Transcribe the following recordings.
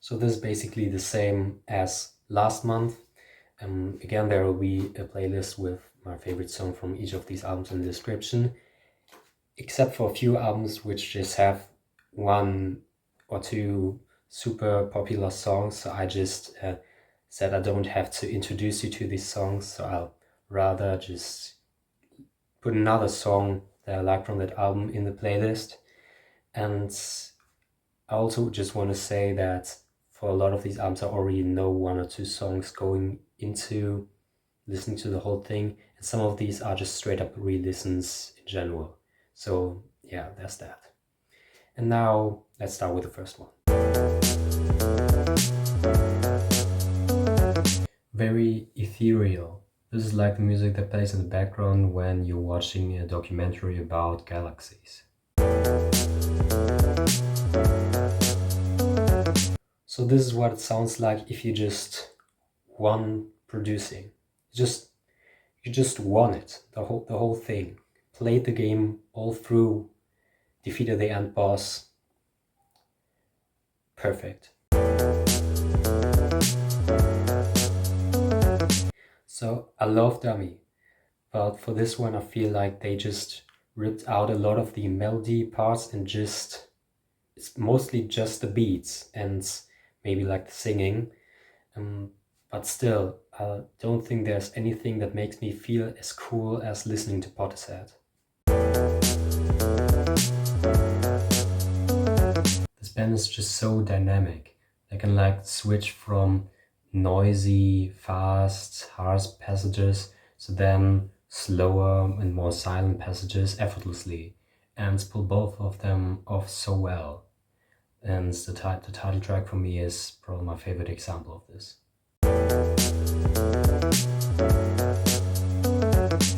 So this is basically the same as last month. Again, there will be a playlist with my favorite song from each of these albums in the description, except for a few albums which just have one or two super popular songs. So I just said I don't have to introduce you to these songs, so I'll rather just put another song that I like from that album in the playlist. And I also just want to say that for a lot of these albums I already know one or two songs going into listening to the whole thing, and some of these are just straight up re-listens in general. So yeah, that's that. And now let's start with the first one. Very ethereal. This is like the music that plays in the background when you're watching a documentary about galaxies. So this is what it sounds like if you just won producing. You just won it, the whole thing. Played the game all through, defeated the end boss. Perfect. So I love Dummy, but for this one I feel like they just ripped out a lot of the melody parts and it's mostly just the beats and maybe like the singing. But still, I don't think there's anything that makes me feel as cool as listening to Portishead. This band is just so dynamic. They can like switch from noisy, fast, harsh passages to then slower and more silent passages effortlessly, and pull both of them off so well. And the title track for me is probably my favorite example of this.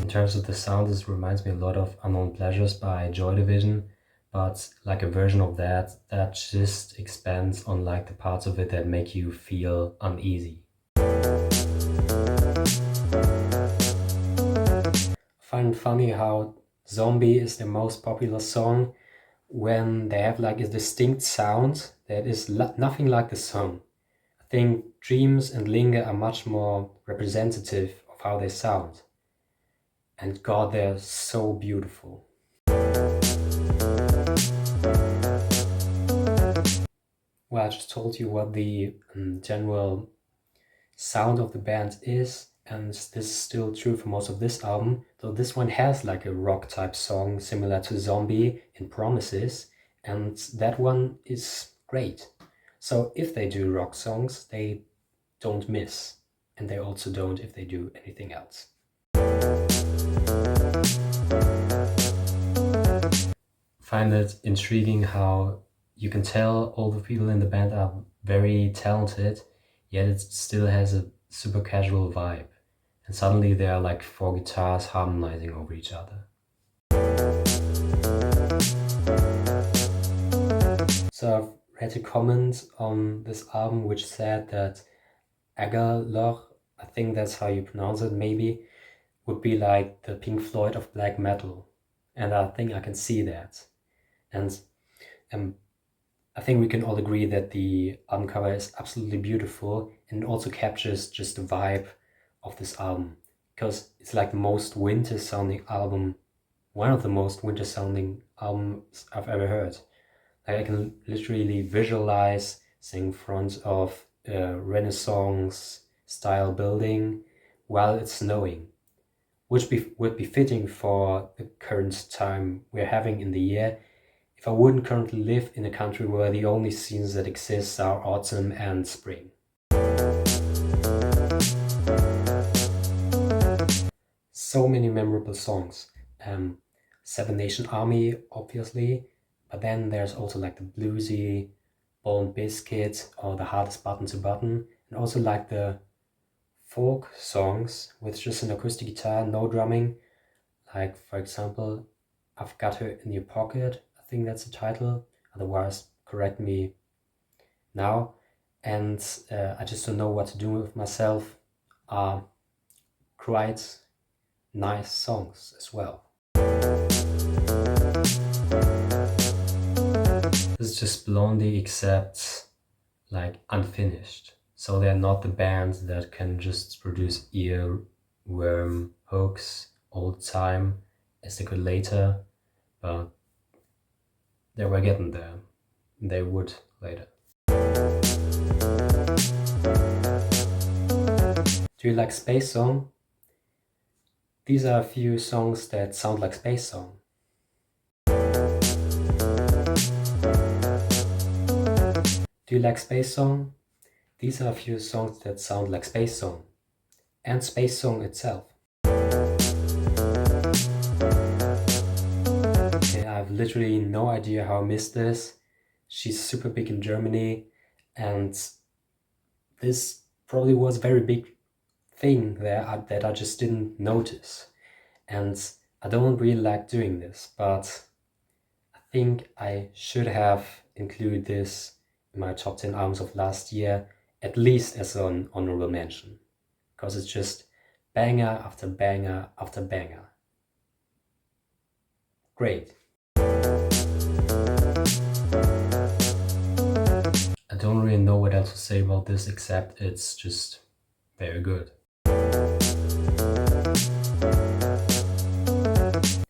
In terms of the sound, this reminds me a lot of Unknown Pleasures by Joy Division, but like a version of that just expands on like the parts of it that make you feel uneasy. I find it funny how Zombie is the most popular song when they have like a distinct sound that is nothing like the song. I think Dreams and Linger are much more representative of how they sound. And God, they're so beautiful. Well, I just told you what the general sound of the band is, and this is still true for most of this album, though this one has like a rock type song similar to Zombie in Promises, and that one is great. So if they do rock songs, they don't miss, and they also don't if they do anything else. Find it intriguing how you can tell all the people in the band are very talented, yet it still has a super casual vibe. And suddenly there are like 4 guitars harmonizing over each other. So I've read a comment on this album which said that Agarloch, I think that's how you pronounce it maybe, would be like the Pink Floyd of black metal. And I think I can see that. And I think we can all agree that the album cover is absolutely beautiful and also captures just the vibe of this album, because it's like the most winter sounding album, one of the most winter sounding albums I've ever heard. Like I can literally visualize sitting in front of a Renaissance style building while it's snowing, which would be fitting for the current time we're having in the year, if I wouldn't currently live in a country where the only seasons that exist are autumn and spring. So many memorable songs. Seven Nation Army, obviously, but then there's also like the bluesy Bone Biscuit or The Hardest Button to Button, and also like the folk songs with just an acoustic guitar, no drumming, like for example, I've Got Her in Your Pocket, I think that's the title, otherwise correct me now, and I Just Don't Know What to Do With Myself are quite nice songs as well. This is just Blondie, except like unfinished. So they're not the bands that can just produce earworm hooks all the time as they could later, but they were getting there. They would later. Do you like Space Song? These are a few songs that sound like Space Song. Do you like Space Song? These are a few songs that sound like Space Song. And Space Song itself. Okay, I have literally no idea how I missed this. She's super big in Germany, and this probably was a very big thing there that I just didn't notice. And I don't really like doing this, but I think I should have included this in my top 10 albums of last year, at least as an honorable mention, because it's just banger after banger after banger. Great. I don't really know what else to say about this except it's just very good.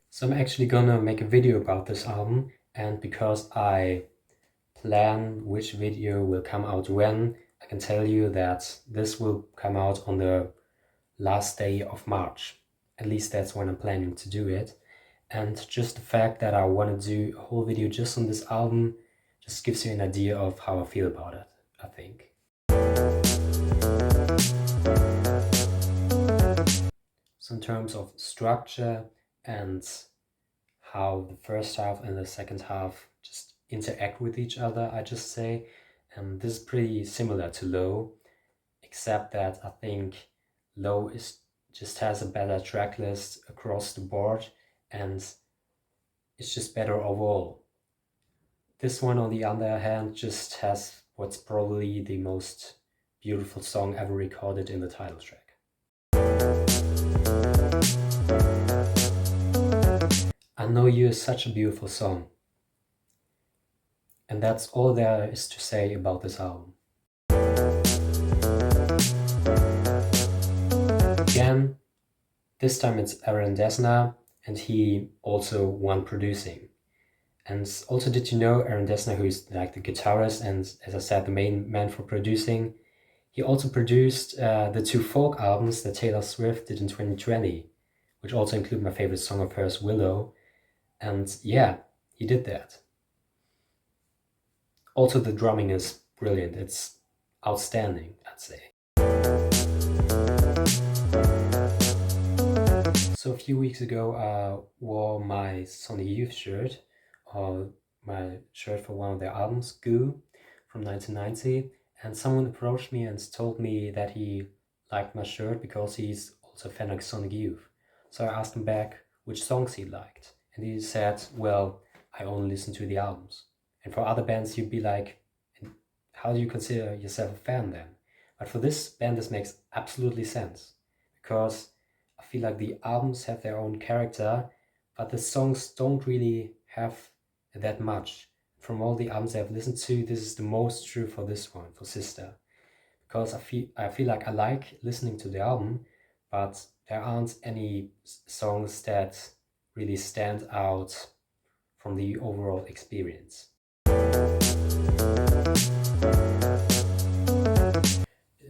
So I'm actually gonna make a video about this album, and because I plan which video will come out when, I can tell you that this will come out on the last day of March. At least that's when I'm planning to do it. And just the fact that I want to do a whole video just on this album just gives you an idea of how I feel about it, I think. So in terms of structure and how the first half and the second half just interact with each other, I just say, this is pretty similar to Low, except that I think Low just has a better track list across the board, and it's just better overall. This one, on the other hand, just has what's probably the most beautiful song ever recorded in the title track. I Know You is such a beautiful song. And that's all there is to say about this album. Again, this time it's Aaron Dessner, and he also won producing. And also, did you know Aaron Dessner, who's like the guitarist and, as I said, the main man for producing, he also produced the 2 folk albums that Taylor Swift did in 2020, which also include my favorite song of hers, Willow. And yeah, he did that. Also, the drumming is brilliant. It's outstanding, I'd say. So a few weeks ago, I wore my Sonic Youth shirt, or my shirt for one of their albums, Goo, from 1990, and someone approached me and told me that he liked my shirt because he's also a fan of Sonic Youth. So I asked him back which songs he liked, and he said, well, I only listen to the albums. And for other bands, you'd be like, how do you consider yourself a fan then? But for this band, this makes absolutely sense, because I feel like the albums have their own character, but the songs don't really have that much. From all the albums I've listened to, this is the most true for this one, for Sister. Because I feel like I like listening to the album, but there aren't any songs that really stand out from the overall experience.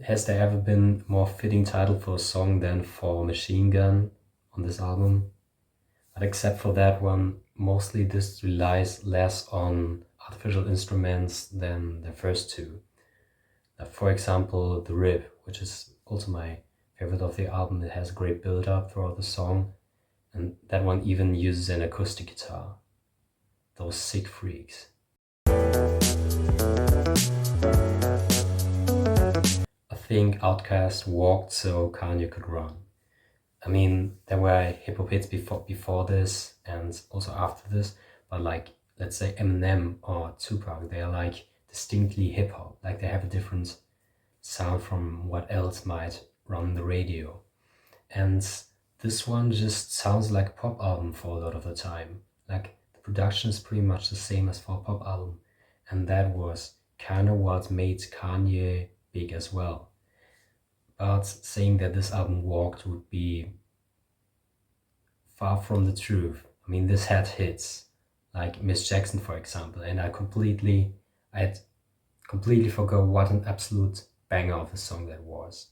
Has there ever been a more fitting title for a song than For Machine Gun on this album? But except for that one, mostly this relies less on artificial instruments than the first two. For example, the riff, which is also my favorite of the album. It has a great build-up throughout the song, and that one even uses an acoustic guitar. Those sick freaks. I think Outkast walked so Kanye could run. I mean, there were hip-hop hits before this and also after this, but like, let's say Eminem or Tupac, they are like distinctly hip-hop. Like, they have a different sound from what else might run the radio. And this one just sounds like a pop album for a lot of the time. Like, the production is pretty much the same as for a pop album. And that was kind of what made Kanye big as well. But saying that this album walked would be far from the truth. I mean, this had hits like Miss Jackson, for example, and I had completely forgot what an absolute banger of a song that was.